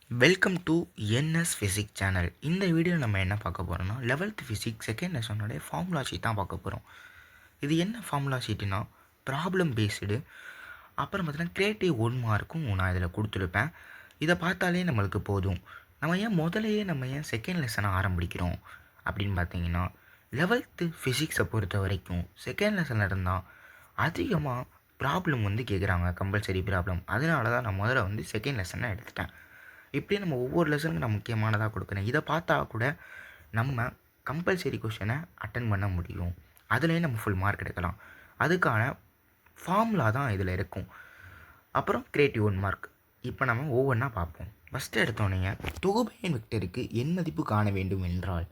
Welcome to NS physics channel. இந்த வீடியோவில் நம்ம என்ன பார்க்க போகிறோம்னா 11th ஃபிசிக்ஸ் செகண்ட் லெசனோடைய ஃபார்முலா ஷீட் தான் பார்க்க போகிறோம். இது என்ன ஃபார்முலா ஷீட்டுனா ப்ராப்ளம் பேஸ்டு. அப்புறம் பார்த்தீங்கன்னா கிரியேட்டிவ் 1 மார்க்கும் நான் இதில் கொடுத்துருப்பேன். இதை பார்த்தாலே நம்மளுக்கு போதும். நம்ம ஏன் செகண்ட் லெசனை ஆரம்பிக்கிறோம் அப்படின்னு பார்த்தீங்கன்னா 11th ஃபிசிக்ஸை பொறுத்த வரைக்கும் செகண்ட் லெசனில் இருந்தால் அதிகமாக ப்ராப்ளம் கேட்குறாங்க, கம்பல்சரி ப்ராப்ளம். அதனால தான் நான் முதல்ல செகண்ட் லெசனை எடுத்துட்டேன். இப்படியே நம்ம ஒவ்வொரு லெசனுக்கும் நான் முக்கியமானதாக கொடுக்குறேன். இதை பார்த்தா கூட நம்ம கம்பல்சரி கொஷனை அட்டன் பண்ண முடியும். அதுலேயே நம்ம ஃபுல் மார்க் எடுக்கலாம். அதுக்கான ஃபார்முலா தான் இதில் இருக்கும். அப்புறம் கிரியேட்டிவ் 1 மார்க். இப்போ நம்ம ஒவ்வொன்றா பார்ப்போம். ஃபஸ்ட்டு எடுத்தோடனே தொகுபயன் வெக்டருக்கு எண் மதிப்பு காண வேண்டும் என்றால்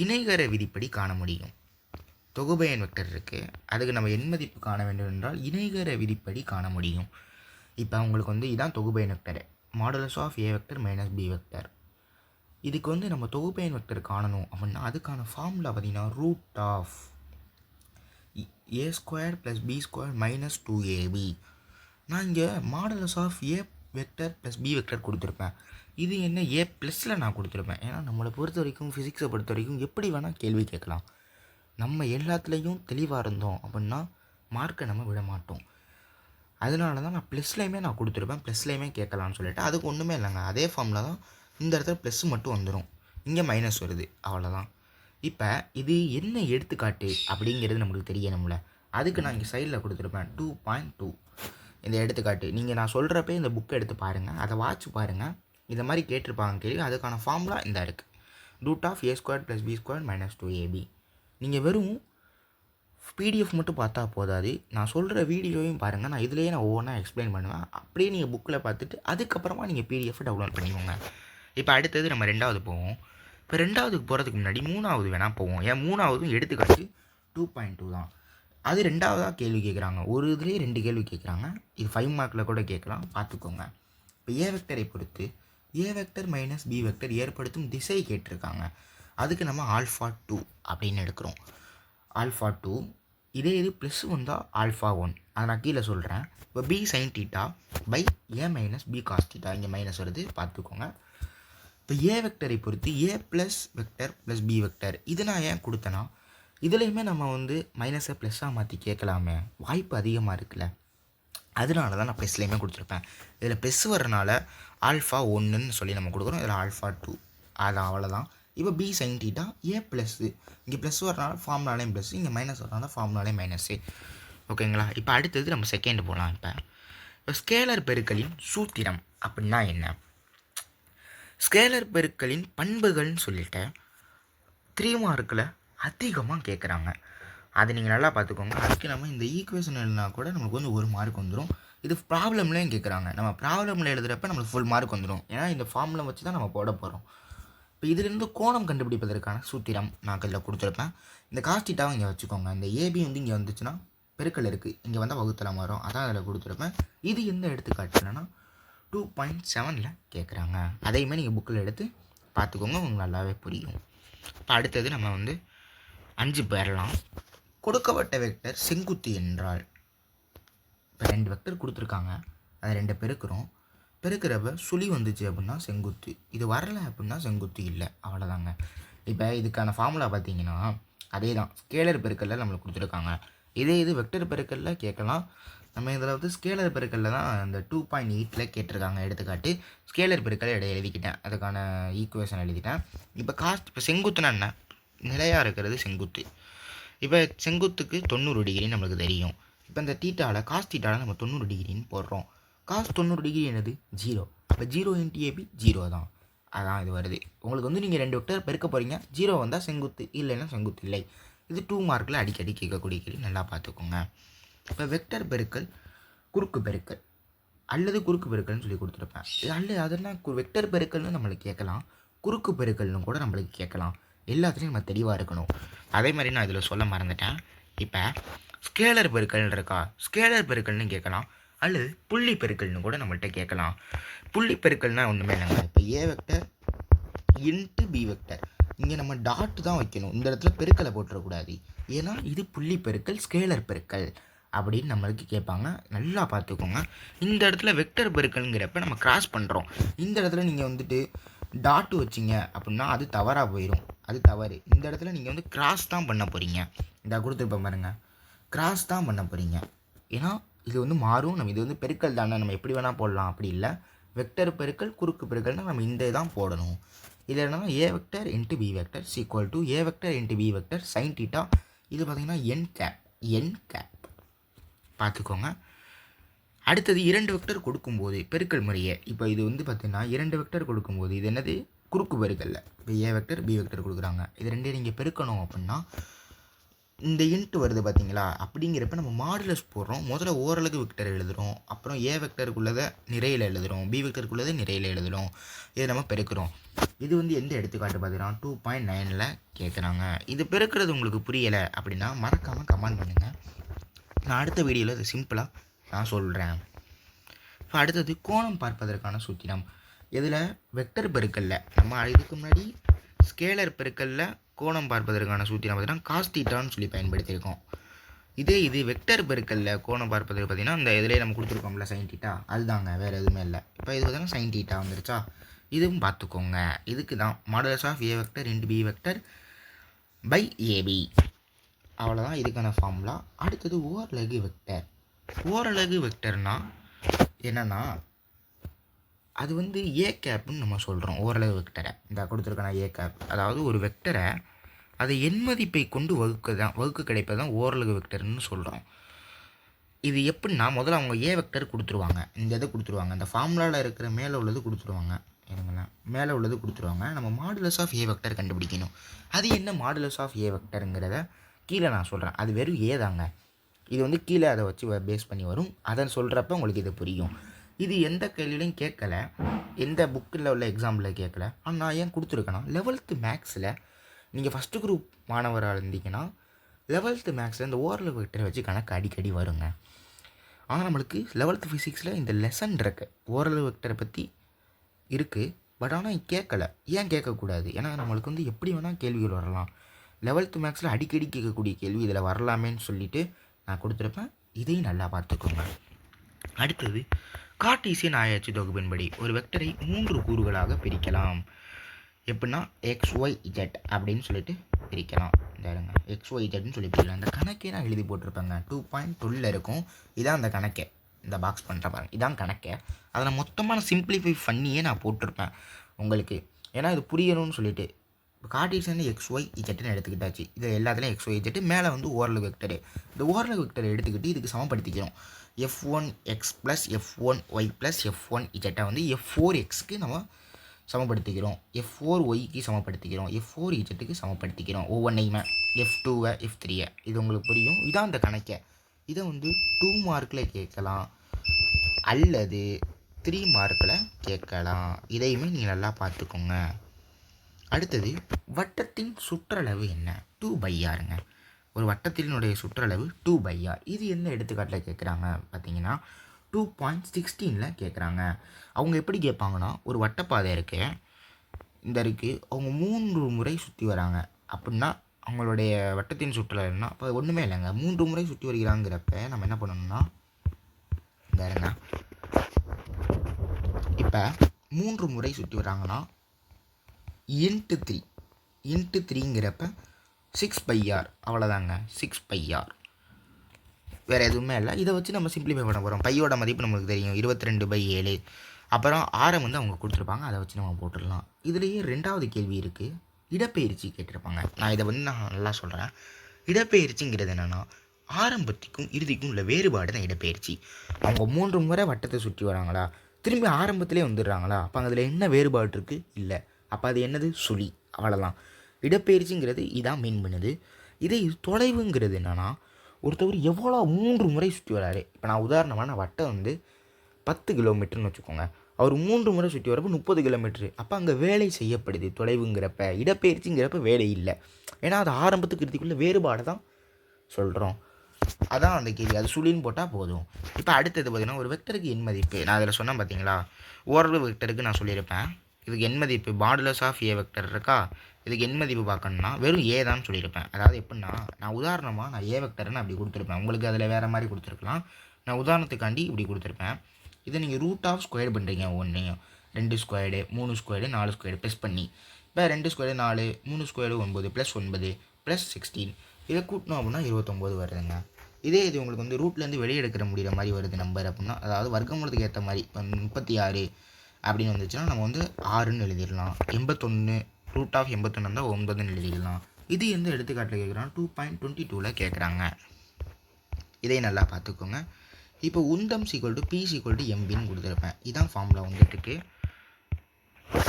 இணைகர விதிப்படி காண முடியும். தொகுபயன் வெக்டர் இருக்குது, அதுக்கு நம்ம எண் மதிப்பு காண வேண்டும் என்றால் இணைகர விதிப்படி காண முடியும். இப்போ உங்களுக்கு இதான் தொகுபயன் vector, modulus of A vector minus B vector. இதுக்கு நம்ம தொகுபயன் வெக்டர் காணணும் அப்படின்னா அதுக்கான ஃபார்முலா பார்த்திங்கன்னா root of A square plus B square minus 2ab. நான் இங்கே modulus of A vector plus B vector கொடுத்துருப்பேன். இது என்ன ஏ ப்ளஸில் நான் கொடுத்துருப்பேன். ஏன்னா நம்மளை பொறுத்த வரைக்கும் ஃபிசிக்ஸை பொறுத்த வரைக்கும் எப்படி வேணால் கேள்வி கேட்கலாம். நம்ம எல்லாத்துலேயும் தெளிவாக இருந்தோம் அப்படின்னா மார்க்கை நம்ம விட மாட்டோம். அதனால தான் நான் ப்ளஸ்லேயுமே நான் கொடுத்துருப்பேன், ப்ளஸ்லேயுமே கேட்கலான்னு சொல்லிட்டு. அதுக்கு ஒன்றுமே இல்லைங்க, அதே ஃபார்மில் தான் இந்த இடத்துல ப்ளஸ் மட்டும் வந்துடும், இங்கே மைனஸ் வருது, அவ்வளோதான். இப்போ இது என்ன எடுத்துக்காட்டு அப்படிங்கிறது நம்மளுக்கு தெரியணும்ல. அதுக்கு நான் இங்கே சைடில் கொடுத்துருப்பேன் 2.2 இந்த எடுத்துக்காட்டு. நீங்கள் நான் சொல்கிறப்ப இந்த புக்கை எடுத்து பாருங்கள், அதை வாட்ச் பாருங்கள். இந்த மாதிரி கேட்டிருப்பாங்க கேள்வி. அதுக்கான ஃபார்முலா இந்த இருக்குது, root of A square plus B square minus 2ab. நீங்கள் வெறும் பிடிஎஃப் மட்டும் பார்த்தா போதாது, நான் சொல்கிற வீடியோவையும் பாருங்கள். நான் இதிலேயே ஒவ்வொன்றா எக்ஸ்பிளைன் பண்ணுவேன். அப்படியே நீங்கள் புக்கில் பார்த்துட்டு அதுக்கப்புறமா நீங்கள் பிடிஎஃப் டவுன்லோட் பண்ணிக்கோங்க. இப்போ அடுத்தது நம்ம ரெண்டாவது போவோம். இப்போ ரெண்டாவதுக்கு போகிறதுக்கு முன்னாடி மூணாவது வேணால் போவோம். ஏன் மூணாவதும் எடுத்துக்காட்டு 2.2 தான். அது ரெண்டாவதாக கேள்வி கேட்குறாங்க. ஒரு இதுலேயே 2 கேள்வி கேட்குறாங்க. இது 5 மார்க்கில் கூட கேட்கலாம், பார்த்துக்கோங்க. இப்போ ஏ வெக்டரை பொறுத்து a vector minus B vector ஏற்படுத்தும் திசை கேட்டிருக்காங்க. அதுக்கு நம்ம ஆல்ஃபா 2 அப்படின்னு எடுக்கிறோம். ஆல்ஃபா 2 இதே இது ப்ளஸ் வந்தால் ஆல்ஃபா 1, அதை நான் கீழே சொல்கிறேன். இப்போ B sine theta by A minus B cos theta, இங்கே மைனஸ் வருது, பார்த்துக்கோங்க. இப்போ ஏ வெக்டரை பொறுத்து A plus vector plus B vector, இது நான் ஏன் கொடுத்தேன்னா இதுலேயுமே நம்ம மைனஸை ப்ளஸ்ஸாக மாற்றி கேட்கலாமே, வாய்ப்பு அதிகமாக இருக்குல்ல. அதனால தான் நான் ப்ளஸ்லேயுமே கொடுத்துருப்பேன். இதில் ப்ளஸ் வர்றனால ஆல்ஃபா 1ன்னு சொல்லி நம்ம கொடுக்குறோம், இதில் ஆல்ஃபா 2, அதான் அவ்வளோதான். இப்போ பி சைன் டீட்டா ஏ ப்ளஸ்ஸு, இங்கே ப்ளஸ் வரனால ஃபார்முலாலேயும் ப்ளஸ்ஸு, இங்கே மைனஸ் வரனால ஃபார்முலாலேயும் மைனஸு. ஓகேங்களா? இப்போ அடுத்தது நம்ம செகண்ட் போகலாம். இப்போ ஸ்கேலர் பெருக்கலின் சூத்திரம் அப்படின்னா என்ன? ஸ்கேலர் பெருக்கலின் பண்புகள்னு சொல்லிட்டு 3 மார்க்கில் அதிகமாக கேட்குறாங்க. அதை நீங்கள் நல்லா பார்த்துக்கோங்க. அதுக்கு நம்ம இந்த ஈக்குவேஷன் எழுதினா கூட நம்மளுக்கு 1 மார்க் வந்துடும். இது ப்ராப்ளம்லேயும் கேட்குறாங்க. நம்ம ப்ராப்ளமில் எழுதுகிறப்ப நம்மளுக்கு ஃபுல் மார்க் வந்துடும். ஏன்னா இந்த ஃபார்முலா வச்சு தான் நம்ம போட போகிறோம். இப்போ இதிலிருந்து கோணம் கண்டுபிடிப்பதற்கான சூத்திரம் நான் இதில் கொடுத்துருப்பேன். இந்த காஸ்டிட்டாவும் இங்கே வச்சுக்கோங்க. இந்த ஏபி இங்கே வந்துச்சுன்னா பெருக்கல் இருக்குது, இங்கே வந்தால் வகுத்தலாம் வரும், அதான் அதில் கொடுத்துருப்பேன். இது எந்த எடுத்துக்காட்டுலன்னா 2.7ல் கேட்குறாங்க. அதையுமே நீங்கள் புக்கில் எடுத்து பார்த்துக்கோங்க, உங்களுக்கு நல்லாவே புரியும். இப்போ அடுத்தது நம்ம 5 பேரலாம். கொடுக்கப்பட்ட வெக்டர் செங்குத்து என்றால், இப்போ 2 வெக்டர் கொடுத்துருக்காங்க, அதை 2 பெருக்கிறோம். பெருக்கிறப்ப சுழி வந்துச்சு அப்படின்னா செங்குத்து, இது வரலை அப்படின்னா செங்குத்து இல்லை, அவ்வளோதாங்க. இப்போ இதுக்கான ஃபார்முலா பார்த்தீங்கன்னா அதே தான், ஸ்கேலர் பெருக்கல்ல நம்மளுக்கு கொடுத்துருக்காங்க. இது வெக்டர் பெருக்கல்ல கேட்கலாம். நம்ம இதில் ஸ்கேலர் பெருக்கல்ல தான் அந்த 2.8ல் கேட்டிருக்காங்க எடுத்துக்காட்டு. ஸ்கேலர் பெருக்கல் எழுதிக்கிட்டேன், அதுக்கான ஈக்குவேஷன் எழுதிட்டேன். இப்போ செங்குத்துனா என்ன? நிலையாக இருக்கிறது செங்குத்து. இப்போ செங்குத்துக்கு 90 டிகிரி நம்மளுக்கு தெரியும். இப்போ இந்த தீட்டாவில் காஸ் தீட்டாவில் நம்ம 90 டிகிரின்னு போடுறோம். காஸ் 90 டிகிரி என்னது? 0. இப்போ 0 இன்ட்டு ஏபி 0 தான், அதான் இது வருது. உங்களுக்கு நீங்கள் 2 வெக்டர் பெருக்க போகிறீங்க, 0 வந்தால் செங்குத்து, இல்லைன்னா செங்குத்து இல்லை. இது 2 மார்க்கில் அடிக்கடி கேட்கக்கூடிய கேள்வி, நல்லா பார்த்துக்கோங்க. இப்போ வெக்டர் பெருக்கல் குறுக்கு பெருக்கல் அல்லது குறுக்கு பெருக்கல்னு சொல்லி கொடுத்துருப்பேன். அதெல்லாம் வெக்டர் பெருக்கல்னு நம்மளுக்கு கேட்கலாம், குறுக்கு பெருக்கல்னு கூட நம்மளுக்கு கேட்கலாம். எல்லாத்துலேயும் நம்ம தெளிவாக இருக்கணும். அதே மாதிரி நான் இதில் சொல்ல மறந்துட்டேன். இப்போ ஸ்கேலர் பெருக்கல் இருக்கா, ஸ்கேலர் பெருக்கல்னு கேட்கலாம், அல்லது புள்ளி பெருக்கல்னு கூட நம்மள்கிட்ட கேட்கலாம். புள்ளி பெருக்கல்னால் ஒன்றுமே இல்லைங்க. இப்போ a vector into b vector, இங்கே நம்ம டாட் தான் வைக்கணும், இந்த இடத்துல பெருக்கலை போட்டுறக்கூடாது. ஏன்னா இது புள்ளி பெருக்கல், ஸ்கேலர் பெருக்கல், அப்படின்னு நம்மளுக்கு கேட்பாங்க. நல்லா பார்த்துக்கோங்க. இந்த இடத்துல வெக்டர் பெருக்கல்ங்கிறப்ப நம்ம கிராஸ் பண்ணுறோம். இந்த இடத்துல நீங்கள் வந்துட்டு டாட்டு வச்சிங்க அப்படின்னா அது தவறாக போயிடும். அது தவறு. இந்த இடத்துல நீங்கள் வந்து கிராஸ் தான் பண்ண போகிறீங்க. இந்த கொடுத்துருப்ப பாருங்க, கிராஸ் தான் பண்ண போகிறீங்க. ஏன்னா இது வந்து மாறும். நம்ம இது வந்து பெருக்கல் தானே, நம்ம எப்படி வேணால் போடலாம். அப்படி இல்லை, வெக்டர் பெருக்கல் குறுக்கு பெருக்கல்னால் நம்ம இந்த தான் போடணும். இதில் என்னன்னா a vector into b vector equal to a vector into b vector sine theta. இது பார்த்திங்கன்னா என் கேப் பார்த்துக்கோங்க. அடுத்தது 2 வெக்டர் கொடுக்கும்போது பெருக்கல் முறையை, இப்போ இது வந்து பார்த்திங்கன்னா 2 வெக்டர் கொடுக்கும்போது இது என்னது குறுக்கு பெருக்கல்ல. இப்போ ஏ வெக்டர் பி வெக்டர் கொடுக்குறாங்க. இது ரெண்டையும் நீங்கள் பெருக்கணும் அப்படின்னா இந்த இன்ட்டு வருது பார்த்தீங்களா, அப்படிங்கிறப்ப நம்ம மாடுலஸ் போடுறோம். முதல்ல ஓரளவு வெக்டர் எழுதுகிறோம், அப்புறம் ஏ வெக்டருக்குள்ளதை நிறையில் எழுதுகிறோம், பி வெக்டருக்குள்ளதை நிறையில் எழுதுகிறோம். இதை நம்ம பெருக்கிறோம். இது வந்து எந்த எடுத்துக்காட்டு பார்த்தீங்கன்னா 2.9ல் கேட்குறாங்க. இது பெருக்கிறது உங்களுக்கு புரியலை அப்படின்னா மறக்காமல் கமெண்ட் பண்ணுங்கள். நான் அடுத்த வீடியோவில் இது சிம்பிளாக நான் சொல்கிறேன். இப்போ அடுத்தது கோணம் பார்ப்பதற்கான சூத்திரம். இதில் வெக்டர் பெருக்கல்ல நம்ம இதுக்கு முன்னாடி ஸ்கேலர் பெருக்கல்ல கோணம் பார்ப்பதற்கான சூத்திரம் பார்த்தீங்கன்னா காஸ் தீட்டான்னு சொல்லி பயன்படுத்தியிருக்கோம். இது வெக்டர் பெருக்கல்ல கோணம் பார்ப்பதற்கு பார்த்தீங்கன்னா இந்த இதிலே நம்ம கொடுத்துருக்கோம்ல சைன் தீட்டா, அதுதாங்க, வேறு எதுவுமே இல்லை. இப்போ இது பார்த்தீங்கன்னா சைன் தீட்டா வந்துருச்சா, இதுவும் பார்த்துக்கோங்க. இதுக்கு தான் modulus of A vector into b vector by a b. அவ்வளோதான் இதுக்கான ஃபார்முலா. அடுத்தது ஓரலகு வெக்டர். ஓரலகு வெக்டர்னால் என்னென்னா அது வந்து ஏ கேப்னு நம்ம சொல்கிறோம். ஓரளவு வெக்டரை இந்த கொடுத்துருக்கான ஏ கேப், அதாவது ஒரு வெக்டரை அதை எண் மதிப்பை கொண்டு வகுக்க கிடைப்பதான் ஓரளவு வெக்டர்னு சொல்கிறோம். இது எப்படின்னா முதல்ல அவங்க ஏ வெக்டர் கொடுத்துருவாங்க, இந்த இதை கொடுத்துருவாங்க, இந்த ஃபார்முலாவில் இருக்கிற மேலே உள்ளது கொடுத்துருவாங்க. என்னங்களேன், மேலே உள்ளது கொடுத்துருவாங்க. நம்ம மாடுலஸ் ஆஃப் ஏ வெக்டர் கண்டுபிடிக்கணும். அது என்ன மாடுலஸ் ஆஃப் ஏ வெக்டருங்கிறத கீழே நான் சொல்கிறேன். அது வெறும் ஏ தாங்க. இது வந்து கீழே அதை வச்சு பேஸ் பண்ணி வரும். அதை சொல்கிறப்ப உங்களுக்கு இது புரியும். இது எந்த கேள்வியிலையும் கேட்கல, எந்த புக்கில் உள்ள எக்ஸாம்பிளில் கேட்கல. ஆனால் நான் ஏன் கொடுத்துருக்கேன்னா 11th மேக்ஸில் நீங்கள் ஃபஸ்ட்டு குரூப் மாணவராக இருந்தீங்கன்னா 11th மேக்ஸில் இந்த ஓரளவு வெக்டரை வச்சு கணக்கு அடிக்கடி வருங்க. ஆனால் நம்மளுக்கு 11th ஃபிசிக்ஸில் இந்த லெசன் இருக்குது, ஓரளவு வெக்டரை பற்றி இருக்குது. பட் ஆனால் கேட்கல. ஏன் கேட்கக்கூடாது? ஏன்னா நம்மளுக்கு வந்து எப்படி வேணால் கேள்விகள் வரலாம். 11th மேக்ஸில் அடிக்கடி கேட்கக்கூடிய கேள்வி இதில் வரலாமேன்னு சொல்லிவிட்டு நான் கொடுத்துருப்பேன். இதையும் நல்லா பார்த்துக்கோங்க. அடுத்தது கார்ட்டீசியன் ஆராய்ச்சி தொகுப்பின்படி ஒரு வெக்டரை 3 கூறுகளாக பிரிக்கலாம். எப்படின்னா XYZ அப்படின்னு சொல்லிட்டு பிரிக்கலாம். இந்த XYZன்னு சொல்லி பிரிக்கலாம். இந்த கணக்கே நான் எழுதி போட்டிருப்பேங்க, 2.12 இருக்கும். இதான் அந்த கணக்கே, இந்த பாக்ஸ் பண்ணுற பாருங்க, இதான் கணக்கே. அதை நான் மொத்தமாக சிம்பிளிஃபை பண்ணியே நான் போட்டிருப்பேன் உங்களுக்கு, ஏன்னா இது புரியணும்னு சொல்லிட்டு. இப்போ கார்ட்டீசியன் XYZன்னு எடுத்துக்கிட்டாச்சு. இது எல்லாத்துலேயும் XYZ, மேலே வந்து ஓரளவு வெக்டரு. இந்த ஓரளவு வெக்டரை எடுத்துக்கிட்டு இதுக்கு சமப்படுத்திக்கிறோம். F1x plus F1y plus F1z வந்து F4xக்கு நம்ம சமப்படுத்திக்கிறோம், F4yக்கு சமப்படுத்திக்கிறோம், F4zக்கு சமப்படுத்திக்கிறோம். ஒவ்வொன்றையுமே F2வை F3யை. இது உங்களுக்கு புரியும். இதான் அந்த கணக்கை. இதை வந்து 2 மார்க்கில் கேட்கலாம் அல்லது 3 மார்க்கில் கேட்கலாம். இதையுமே நீங்கள் நல்லா பார்த்துக்கோங்க. அடுத்தது வட்டத்தின் சுற்றளவு என்ன? 2/rங்க. ஒரு வட்டத்தினுடைய சுற்றளவு 2/r. இது என்ன எடுத்துக்காட்டில் கேட்குறாங்க பார்த்தீங்கன்னா 2.16ல் கேட்குறாங்க. அவங்க எப்படி கேட்பாங்கன்னா, ஒரு வட்டப்பாதை இருக்கு, இந்த இருக்குது, அவங்க 3 முறை சுற்றி வராங்க அப்படின்னா அவங்களுடைய வட்டத்தின் சுற்றளவுன்னா இப்போ ஒன்றுமே இல்லைங்க. 3 முறை சுற்றி வருகிறாங்கிறப்ப நம்ம என்ன பண்ணணும்னா, இந்த இருங்க, இப்போ 3 முறை சுற்றி வராங்கன்னா இன்ட்டு 3ங்கிறப்ப 6/r. அவ்வளோதாங்க, 6/r. வேறு எதுவுமே இல்லை. இதை வச்சு நம்ம சிம்பிளிஃபை பண்ண போகிறோம். பையோட மதிப்பு நம்மளுக்கு தெரியும், 22/7. அப்புறம் ஆரம் வந்து அவங்க கொடுத்துருப்பாங்க, அதை வச்சு நம்ம போட்டுடலாம். இதுலேயே 2வது கேள்வி இருக்குது, இடப்பெயர்ச்சி கேட்டிருப்பாங்க. நான் இதை வந்து நான் நல்லா சொல்கிறேன். இடப்பெயர்ச்சிங்கிறது என்னென்னா ஆரம்பத்துக்கும் இறுதிக்கும் உள்ள வேறுபாடு தான் இடப்பெயர்ச்சி. அவங்க 3 முறை வட்டத்தை சுற்றி வராங்களா, திரும்பி ஆரம்பத்திலே வந்துடுறாங்களா, அப்போ அதில் என்ன வேறுபாடு இருக்குது? இல்லை. அப்போ அது என்னது? சுழி. அவ்வளோதான். இடப்பெயர்ச்சிங்கிறது இதான் மீன் பண்ணுது. இதே தொலைவுங்கிறது என்னென்னா ஒருத்தவர் எவ்வளோ 3 முறை சுற்றி வராரு. இப்போ நான் உதாரணமான வட்டம் வந்து 10 கிலோமீட்டர்னு வச்சுக்கோங்க. அவர் 3 முறை சுற்றி வரப்போ 30 கிலோமீட்டரு. அப்போ அங்கே வேலை செய்யப்படுது தொலைவுங்கிறப்ப. இடப்பெயர்ச்சிங்கிறப்ப வேலை இல்லை. ஏன்னா அது ஆரம்பத்துக்கு இறுதிக்குள்ளே வேறுபாடு தான் சொல்கிறோம். அதான் அந்த கேள்வி. அது சுழின்னு போட்டால் போதும். இப்போ அடுத்தது பார்த்திங்கன்னா ஒரு வெக்டருக்கு எண் மதிப்பு. நான் அதில் சொன்னேன் பார்த்தீங்களா, ஓரளவு வெக்டருக்கு நான் சொல்லியிருப்பேன். இதுக்கு எண் மதிப்பு மாடுலஸ் ஆஃப் ஏ வெக்டர் இருக்கா, இதுக்கு எண் மதிப்பு பார்க்கணுன்னா வெறும் ஏ தான் சொல்லியிருப்பேன். அதாவது எப்படின்னா, நான் உதாரணமாக நான் ஏ வெக்டர்னு அப்படி கொடுத்துருப்பேன். உங்களுக்கு அதில் வேறு மாதிரி கொடுத்துருக்கலாம். நான் உதாரணத்துக்காண்டி இப்படி கொடுத்துருப்பேன். இதை நீங்கள் ரூட் ஆஃப் ஸ்கொயர் பண்ணுறீங்க. ஒன்றையும் 2 ஸ்கொயர்டு 3 ஸ்கொயர்டு 4 ஸ்கொயர்டு ப்ளஸ் பண்ணி, இப்போ 2 ஸ்கொயர்டு 4 3 ஸ்கொயர்டு 9 ப்ளஸ் 9 ப்ளஸ் 16 இதை கூட்டணும் அப்படின்னா 29 வருதுங்க. இதே இது உங்களுக்கு வந்து ரூட்லேருந்து வெளியே எடுக்கிற முடிகிற மாதிரி வருது நம்பர் அப்படின்னா, அதாவது வர்க்கமூலத்துக்கு ஏற்ற மாதிரி 36 அப்படின்னு வந்துச்சுன்னா நம்ம வந்து 6ன்னு எழுதிடலாம். 81 ரூட் ஆஃப் 81 இருந்தால் 9ன்னு எழுதிடலாம். இது எந்த எடுத்துக்காட்டில் கேட்குறாங்க? 2.22ல் கேட்குறாங்க. இதை நல்லா பார்த்துக்கோங்க. இப்போ உந்தம் = P = MBன்னு கொடுத்துருப்பேன். இதுதான் ஃபார்முலா வந்துட்டுருக்கு.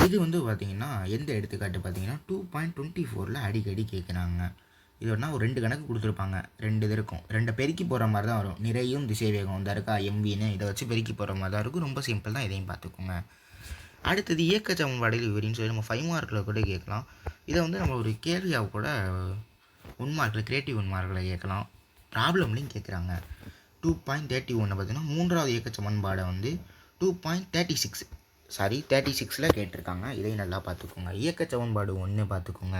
இது வந்து பார்த்திங்கன்னா எந்த எடுத்துக்காட்டு பார்த்தீங்கன்னா 2.24ல் அடிக்கடி கேட்குறாங்க. இது ஒன்றா ஒரு 2 கணக்கு கொடுத்துருப்பாங்க. 2 இது இருக்கும். 2 பெருக்கி போகிற மாதிரி தான் வரும். நிறையும் திசைவேகம் இந்த இருக்கா MVன்னு இதை வச்சு பெருக்கி போகிற மாதிரி தான் இருக்கும். ரொம்ப சிம்பிள் தான். இதையும் பார்த்துக்கோங்க. அடுத்தது இயக்க சமன்பாடுகள் விவரின்னு சொல்லி நம்ம 5 மார்க்கில் கூட கேட்கலாம். இதை வந்து நம்ம ஒரு கேள்வியாக கூட 1 மார்க்கில் கிரியேட்டிவ் 1 மார்க்கில் கேட்கலாம். ப்ராப்ளம்லையும் கேட்குறாங்க. 2.31 பார்த்தீங்கன்னா மூன்றாவது இயக்க சமன்பாடை வந்து 36ல் கேட்டிருக்காங்க. இதையும் நல்லா பார்த்துக்கோங்க. இயக்க சமன்பாடு 1 பார்த்துக்கோங்க.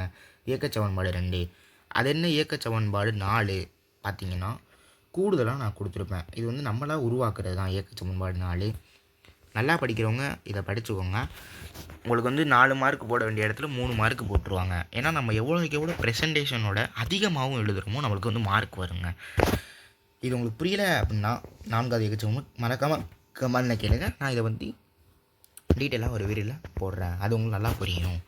இயக்க சமன்பாடு 2 அது என்ன? இயக்க சமன்பாடு 4 பார்த்தீங்கன்னா கூடுதலாக நான் கொடுத்துருப்பேன். இது வந்து நம்மளாக உருவாக்குறது தான் இயக்க சமன்பாடு 4. நல்லா படிக்கிறவங்க இதை படிச்சுக்கோங்க. உங்களுக்கு வந்து 4 மார்க் போட வேண்டிய இடத்துல 3 மார்க் போட்டுருவாங்க. ஏன்னா நம்ம எவ்வளோ ப்ரெசன்டேஷனோட அதிகமாகவும் எழுதுகிறோமோ நம்மளுக்கு வந்து மார்க் வருங்க. இது உங்களுக்கு புரியலை அப்படின்னா 4வது இயக்க சமன்பாடு மறக்காமல் கமெண்ட்டில் கேளுங்க. நான் இதை வந்து டீட்டெயிலாக ஒரு வீடியோவில் போடுறேன். அது உங்களுக்கு நல்லா புரியும்.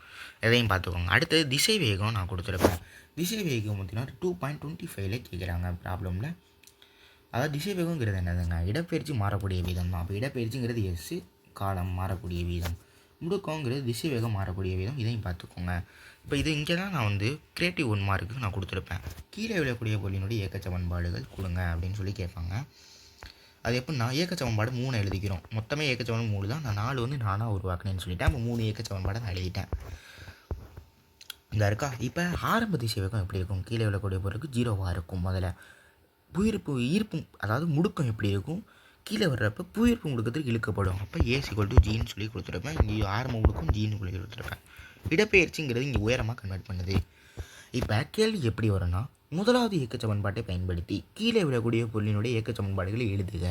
எதையும் பார்த்துக்கோங்க. அடுத்தது திசை வேகம் நான் கொடுத்துருப்பேன். திசை வேகம் பார்த்தீங்கன்னா 2.25ல் கேட்குறாங்க ப்ராப்ளமில். அதாவது திசை வேகங்கிறது என்னதுங்க? இடப்பெயர்ச்சி மாறக்கூடிய வீதம் தான். அப்போ இடப்பெயர்ச்சிங்கிறது எஸ், காலம் மாறக்கூடிய வீதம், முடுக்கங்கிறது திசை வேகம் மாறக்கூடிய வீதம். இதையும் பார்த்துக்கோங்க. இப்போ இது இங்கே தான் நான் வந்து கிரியேட்டிவ் 1 மார்க்கு நான் கொடுத்துருப்பேன். கீழே விழக்கூடிய பொருளினுடைய இயக்க சமன்பாடுகள் கொடுங்க அப்படின்னு சொல்லி கேட்பாங்க. அது எப்படின்னா இயக்க சமன்பாடு 3 எழுதிக்கிறோம். மொத்தமே இயக்க சமன்பாடு 3 தான். நான் 4 வந்து நானாக உருவாக்கினேன்னு சொல்லிட்டேன். அப்போ 3 இயக்க சமன்பாடை நான் எழுதிட்டேன். இந்த இருக்கா. இப்போ ஆரம்ப திசை வேகம் எப்படி இருக்கும்? கீழே விழக்கூடிய பொருளுக்கு 0வாக இருக்கும். முதல்ல புவியீர்ப்பு ஈர்ப்பும் அதாவது முடுக்கம் எப்படி இருக்கும்? கீழே வர்றப்ப புவியீர்ப்பு முடுக்கத்துக்கு இழுக்கப்படும். அப்போ A = Gன்னு சொல்லி கொடுத்துருப்பேன். இங்கே ஆரம்ப முடுக்கம் Gன்னு சொல்லி கொடுத்துருப்பேன். இடப்பெயர்ச்சிங்கிறது இங்கே உயரமாக கன்வெர்ட் பண்ணுது. இப்போ கேள்வி எப்படி வரும்னா, முதலாவது இயக்க சமன்பாட்டை பயன்படுத்தி கீழே விழக்கூடிய பொருளினுடைய இயக்க சமன்பாடுகளை எழுதுக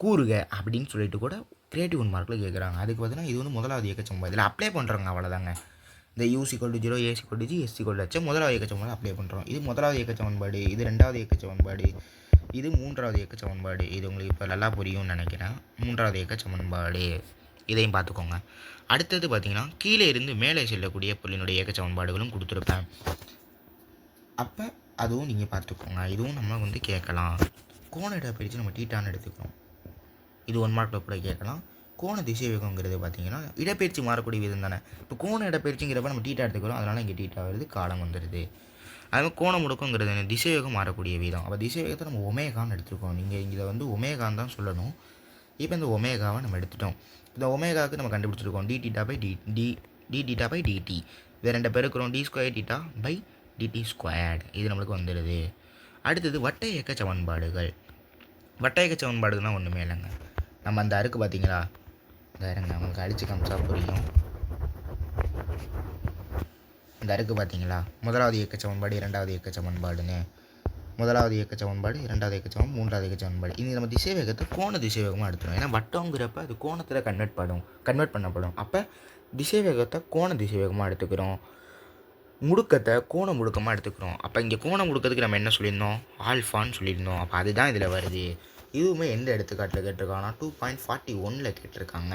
கூறுக அப்படின்னு சொல்லிட்டு கூட கிரியேட்டிவ் 1 மார்க்கில் கேட்குறாங்க. அதுக்கு பார்த்தீங்கன்னா இது வந்து முதலாவது இயக்க சமன்பாடு இதில் அப்ளை பண்ணுறாங்க. அவ்வளோதாங்க. இந்த U = 0 A = G S = H முதலாவது இயக்க சமன்பாடு அப்ளை பண்ணுறோம். இது முதலாவது இயக்க சமன்பாடு, இது 2வது இயக்க சமன்பாடு, இது 3வது இயக்க சமன்பாடு. இது உங்களுக்கு இப்போ நல்லா புரியும்னு நினைக்கிறேன். 3வது இயக்க சமன்பாடு இதையும் பார்த்துக்கோங்க. அடுத்தது பார்த்திங்கன்னா கீழே இருந்து மேலே செல்லக்கூடிய பொருளினுடைய இயக்க சமன்பாடுகளும் கொடுத்துருப்பேன். அப்போ அதுவும் நீங்கள் பார்த்துக்கோங்க. இதுவும் நம்ம வந்து கேட்கலாம். கோண இடப்பெயர்ச்சி நம்ம தீட்டான்னு எடுத்துக்கிறோம். இது 1 மார்க்கில் கூட கேட்கலாம். கோண திசை வேகங்கிறது பார்த்திங்கன்னா இடப்பெயர்ச்சி மாறக்கூடிய வீதம் தானே. இப்போ கோண இடப்பெயர்ச்சிங்கிறப்ப நம்ம தீட்டா எடுத்துக்கிறோம். அதனால் இங்கே தீட்டா வருது, காலம் வந்துடுது. அதுமாதிரி கோண முடுக்கங்கிறது திசை வேகம் மாறக்கூடிய வீதம். அப்போ திசை வேகத்தை நம்ம ஒமேகான்னு எடுத்துருக்கோம். நீங்கள் இதை வந்து ஒமேகான்னு தான் சொல்லணும். இப்போ இந்த ஒமேகாவை நம்ம எடுத்துட்டோம். இந்த ஒமேகாவுக்கு நம்ம கண்டுபிடிச்சிருக்கோம் dθ/dt. இதை 2 பெருக்கிறோம். d²θ/dt². இது நம்மளுக்கு வந்துடுது. அடுத்தது வட்ட இயக்க சமன்பாடுகள். வட்ட இயக்க சமன்பாடுகள்லாம் ஒன்றுமே இல்லைங்க. நம்ம அந்த அருக்கு பார்த்தீங்களா? இந்த இருங்க நமக்கு அடித்து காமிச்சா புரியும். இந்த அருக்கு பார்த்தீங்களா? முதலாவது இயக்க சமன்பாடு, 2வது இயக்க சமன்பாடுன்னு. முதலாவது இயக்க சமன்பாடு, 2வது இயக்க சமன்பாடு, 3வது இயக்க சமன்பாடு. இனி நம்ம திசை வேகத்தை கோண திசை வேகமாக எடுத்துடும். ஏன்னா வட்டங்கிறப்ப அது கோணத்தில் கன்வெர்ட் பண்ணப்படும். அப்போ திசை வேகத்தை கோண திசை வேகமாக எடுத்துக்கிறோம். முடுக்கத்தை கோண முடுக்கமாக எடுத்துக்கிறோம். அப்போ இங்கே கோண முடுக்கத்துக்கு நம்ம என்ன சொல்லியிருந்தோம்? ஆல்ஃபான்னு சொல்லியிருந்தோம். அப்போ அதுதான் இதில் வருது. இதுவுமே எந்த எடுத்துக்காட்டில் கேட்டிருக்காங்கன்னா 2.41ல் கேட்டிருக்காங்க.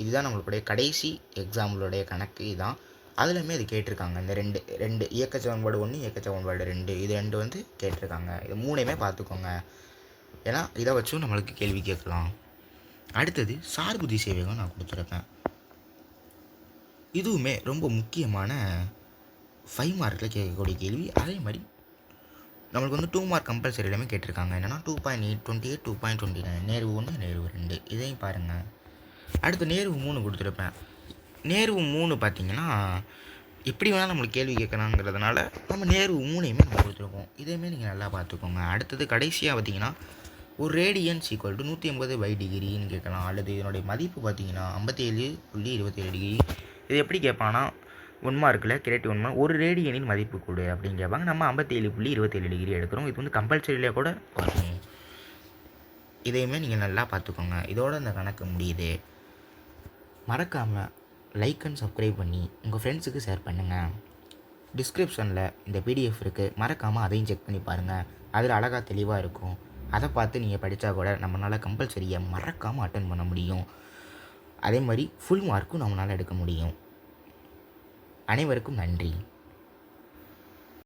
இதுதான் நம்மளுடைய கடைசி எக்ஸாம்பிளுடைய கணக்கு இதுதான். அதுலேயுமே இது கேட்டிருக்காங்க. இந்த ரெண்டு இயக்க சமன்பாடு 1 இயக்க சமன்பாடு 2 இது 2 வந்து கேட்டிருக்காங்க. இது 3யுமே பார்த்துக்கோங்க. ஏன்னா இதை வச்சும் நம்மளுக்கு கேள்வி கேட்கலாம். அடுத்தது சார்பு திசை வேகம் நான் கொடுத்துருப்பேன். இதுவுமே ரொம்ப முக்கியமான 5 மார்க்கில் கேட்கக்கூடிய கேள்வி. அதே மாதிரி நம்மளுக்கு வந்து 2 மார்க் கம்பல்சரி எல்லாமே கேட்டிருக்காங்க. என்னென்னா 2.28 2.29 நேர்வு 1 நேர்வு 2 இதையும் பாருங்கள். அடுத்து நேர்வு 3 கொடுத்துருப்பேன். நேர்வு 3 பார்த்திங்கன்னா எப்படி வேணால் நம்மளுக்கு கேள்வி கேட்கலாங்கிறதுனால நம்ம நேர்வு 3யுமே நம்ம கொடுத்துருக்கோம். இதையுமே நீங்கள் நல்லா பார்த்துக்கோங்க. அடுத்தது கடைசியாக பார்த்திங்கன்னா ஒரு ரேடியன்ஸ் = 180/டிகிரின்னு கேட்கலாம். அல்லது இதனுடைய மதிப்பு பார்த்திங்கன்னா 57.27 டிகிரி. இது எப்படி கேட்பான்னா 1 மார்க்கில் கிரியேட்டிவ் 1 மார்க் ஒரு ரேடியனின் மதிப்பு கொடு அப்படின்னு கேட்பாங்க. நம்ம 57.27 டிகிரி எடுக்கிறோம். இது வந்து கம்பல்சரியிலே கூட வரும். இதையுமே நீங்கள் நல்லா பார்த்துக்கோங்க. இதோட இந்த கணக்கு முடியுது. மறக்காமல் லைக் அண்ட் சப்ஸ்கிரைப் பண்ணி உங்கள் ஃப்ரெண்ட்ஸுக்கு ஷேர் பண்ணுங்கள். டிஸ்கிரிப்ஷனில் இந்த பிடிஎஃப் இருக்குது, மறக்காமல் அதையும் செக் பண்ணி பாருங்கள். அதில் அழகாக தெளிவாக இருக்கும். அதை பார்த்து நீங்கள் படித்தா கூட நம்மளால் கம்பல்சரியை மறக்காமல் அட்டன் பண்ண முடியும். அதே மாதிரி ஃபுல் மார்க்கும் நம்மளால் எடுக்க முடியும். அனைவருக்கும் நன்றி.